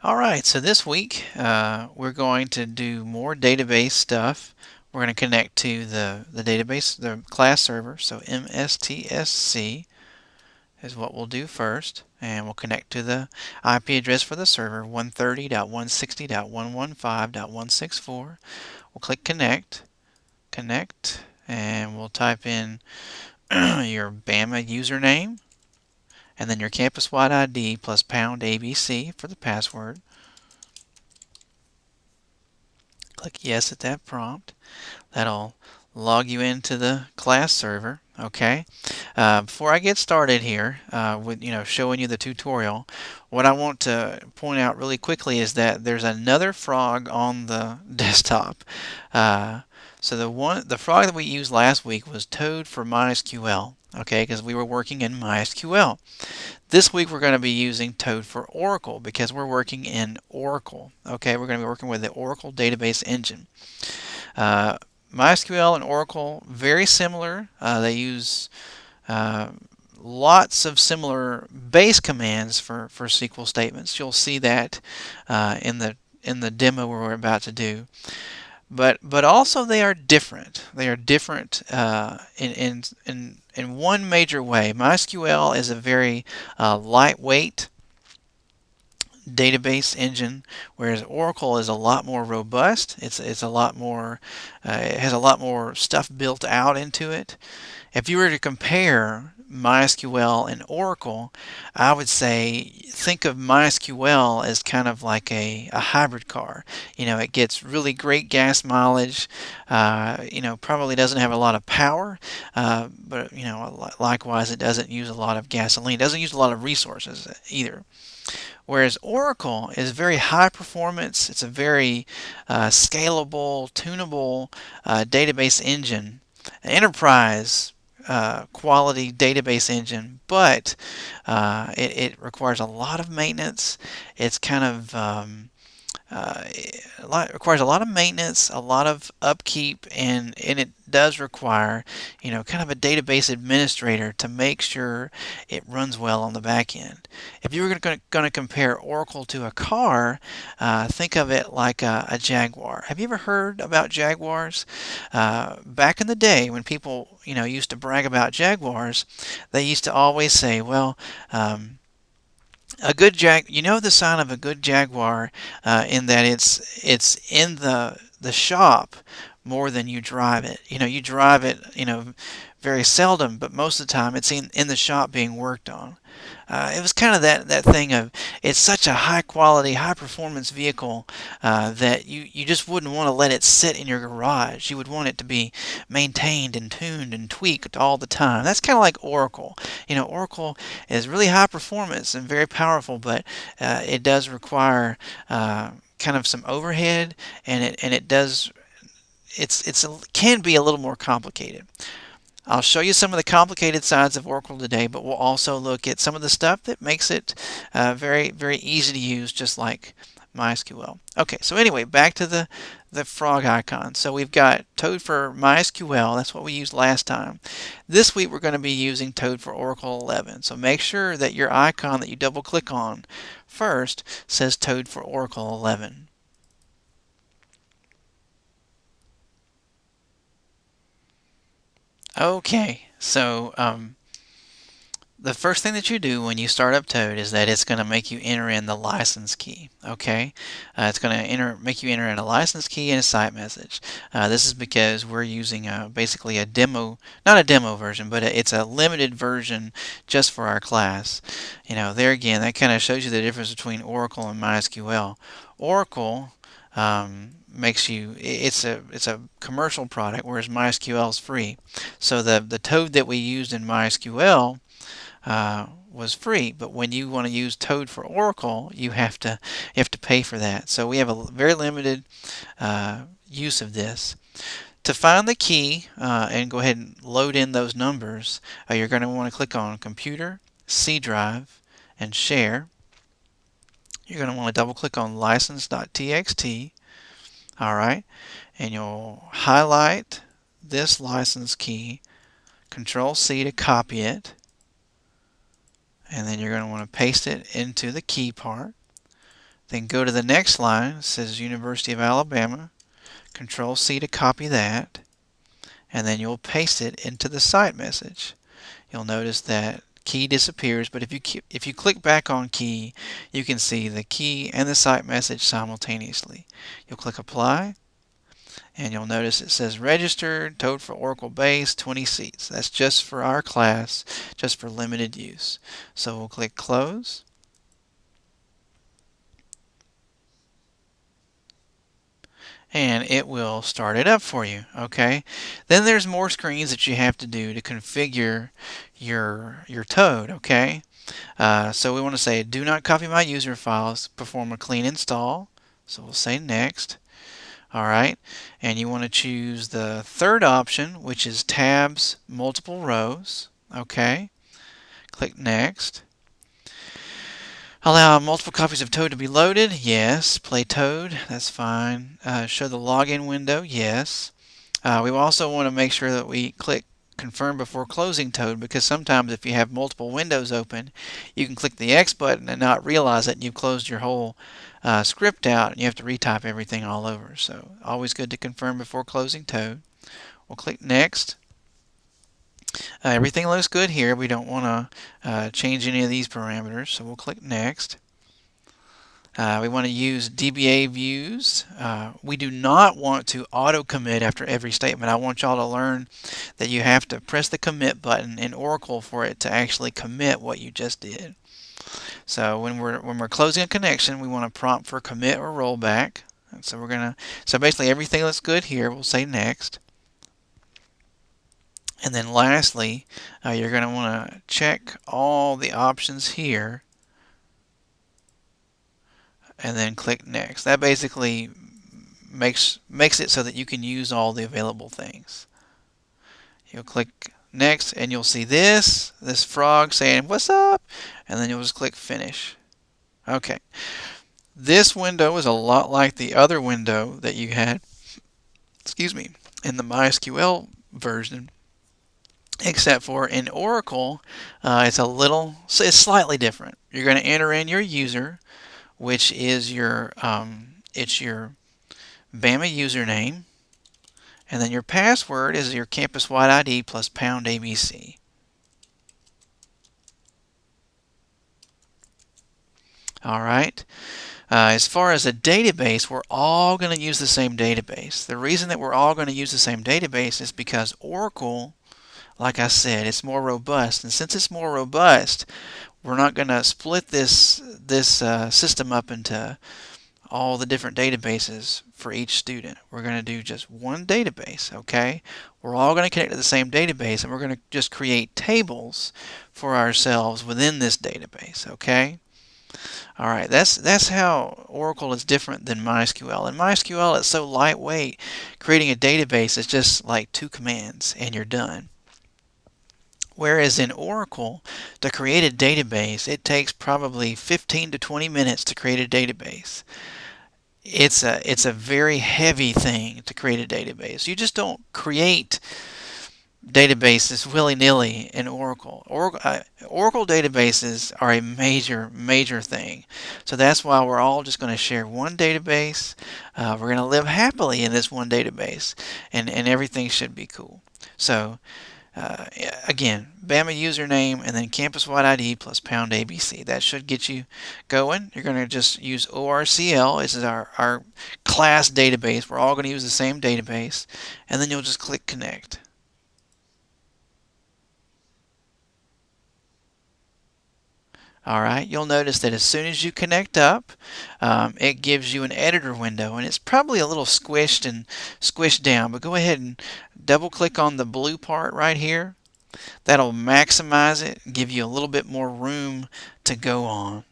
Alright, so this week we're going to do more database stuff. We're going to connect to the database, the class server. So MSTSC is what we'll do first. And we'll connect to the IP address for the server, 130.160.115.164. We'll click connect, and we'll type in your Bama username, and then your campus-wide ID plus pound ABC for the password. Click yes at that prompt. That'll log you into the class server. Okay. Before I get started here with showing you the tutorial, what I want to point out really quickly is that there's another frog on the desktop. So the frog that we used last week was Toad for MySQL. Okay, because we were working in MySQL. This week we're going to be using Toad for Oracle because we're working in Oracle. Okay, we're going to be working with the Oracle database engine. Uh, MySQL and Oracle, very similar. They use lots of similar base commands for SQL statements. You'll see that in the demo we're about to do. But also they are different. They are different in one major way. MySQL is a very lightweight database engine, whereas Oracle is a lot more robust. It's a lot more it has a lot more stuff built out into it. If you were to compare MySQL and Oracle, I would say think of MySQL as kind of like a hybrid car. It gets really great gas mileage. Probably doesn't have a lot of power, but likewise it doesn't use a lot of gasoline. It doesn't use a lot of resources either. Whereas Oracle is very high performance. It's a very scalable, tunable database engine, an enterprise quality database engine, but it requires a lot of maintenance. It's kind of requires a lot of maintenance, a lot of upkeep, and it does require, kind of a database administrator to make sure it runs well on the back end. If you were going to compare Oracle to a car, think of it like a Jaguar. Have you ever heard about Jaguars? Back in the day when people, used to brag about Jaguars, they used to always say, well, a good the sign of a good Jaguar in that it's in the shop more than you drive it. You drive it, very seldom, but most of the time it's in the shop being worked on. It was kind of that thing of it's such a high quality, high performance vehicle that you just wouldn't want to let it sit in your garage. You would want it to be maintained and tuned and tweaked all the time. That's kind of like Oracle. Oracle is really high performance and very powerful, but it does require kind of some overhead, and it does can be a little more complicated. I'll show you some of the complicated sides of Oracle today, but we'll also look at some of the stuff that makes it very, very easy to use, just like MySQL. Okay, so anyway, back to the frog icon. So we've got Toad for MySQL. That's what we used last time. This week we're going to be using Toad for Oracle 11. So make sure that your icon that you double click on first says Toad for Oracle 11. Okay, so the first thing that you do when you start up Toad is that it's going to make you enter in the license key. Okay, it's going to make you enter in a license key and a site message. This is because we're using basically a demo, not a demo version, but it's a limited version just for our class. There again, that kind of shows you the difference between Oracle and MySQL. Oracle makes you it's a commercial product, whereas MySQL is free. So the Toad that we used in MySQL was free, but when you want to use Toad for Oracle, you have to pay for that. So we have a very limited use of this. To find the key and go ahead and load in those numbers, you're going to want to click on Computer, C Drive, and Share. You're going to want to double click on license.txt. Alright, and you'll highlight this license key, Control C to copy it, and then you're going to want to paste it into the key part. Then go to the next line. It says University of Alabama. Control C to copy that. And then you'll paste it into the site message. You'll notice that key disappears, but if you click back on key, you can see the key and the site message simultaneously. You'll click apply, and you'll notice it says registered, towed for Oracle base, 20 seats. That's just for our class, just for limited use. So we'll click close. And it will start it up for you. Okay, then there's more screens that you have to do to configure your Toad. Okay, so we want to say do not copy my user files, perform a clean install. So we'll say next. Alright, and you want to choose the third option, which is tabs multiple rows. Okay, click next. Allow multiple copies of Toad to be loaded. Yes. Play Toad. That's fine. Show the login window. Yes. We also want to make sure that we click confirm before closing Toad, because sometimes if you have multiple windows open, you can click the X button and not realize it, and you've closed your whole script out and you have to retype everything all over. So always good to confirm before closing Toad. We'll click next. Everything looks good here. We don't want to change any of these parameters, so we'll click next. We want to use DBA views. We do not want to auto commit after every statement. I want y'all to learn that you have to press the commit button in Oracle for it to actually commit what you just did. So when we're closing a connection, we want to prompt for commit or rollback. And so basically everything looks good here. We'll say next. And then lastly, you're going to want to check all the options here and then click next. That basically makes it so that you can use all the available things. You'll click next and you'll see this frog saying what's up, and then you'll just click finish. Okay. This window is a lot like the other window that you had, excuse me, in the MySQL version. Except for in Oracle, it's slightly different. You're going to enter in your user, which is it's your Bama username, and then your password is your campus-wide ID plus #ABC. All right. As far as a database, we're all going to use the same database. The reason that we're all going to use the same database is because Oracle, like I said, it's more robust, and since it's more robust, we're not going to split this system up into all the different databases for each student. We're going to do just one database, okay? We're all going to connect to the same database, and we're going to just create tables for ourselves within this database, okay? All right, that's how Oracle is different than MySQL. In MySQL, it's so lightweight. Creating a database is just like 2 commands, and you're done. Whereas in Oracle, to create a database, it takes probably 15 to 20 minutes to create a database. It's a very heavy thing to create a database. You just don't create databases willy-nilly in Oracle. Oracle databases are a major thing. So that's why we're all just going to share one database. We're going to live happily in this one database, and everything should be cool. So again, Bama username and then campus-wide ID plus #ABC. That should get you going. You're going to just use ORCL. This is our class database. We're all going to use the same database. And then you'll just click connect. Alright, you'll notice that as soon as you connect up, it gives you an editor window, and it's probably a little squished and squished down, but go ahead and double click on the blue part right here. That'll maximize it, give you a little bit more room to go on.